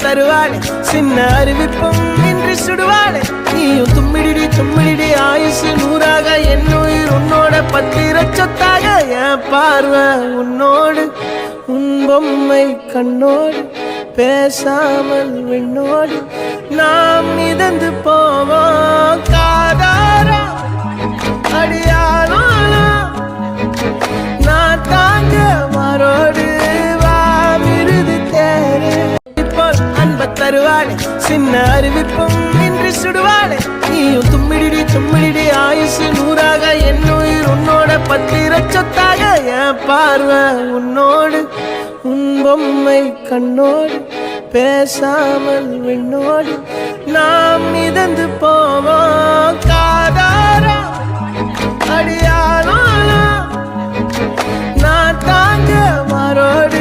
தருவாளே சின்ன அறிவிப்பும் இன்றி சுடுவாளே நீயும் தும்மிடி தும்மிடி ஆயுசு நூறாக என் உயிர் உன்னோட பத்திர சொத்தாக என் பார்வை உன்னோடு உன் பொம்மை கண்ணோடு பேசாமல் விண்ணோடு நாம் மிதந்து போவோம் காதாரா அடியாளோ நான் தாங்க மாறோடு வா விருது தேரு இப்போ அன்ப தருவாளே சின்ன அறிவிப்பும் இன்றி சுடுவாளே நீயும் தும்மிடி தும்மிடி ஆயுசு நூறாக என் உயிர் உன்னோட பத்திர சொத்தாக என் பார்வை உன்னோடு உன் பொம்மை கண்ணோடு பேசாமல் விண்ணோடு நாம் மிதந்து போவோம் காதாரா அடியாளோ நான் தாங்க மாறோடு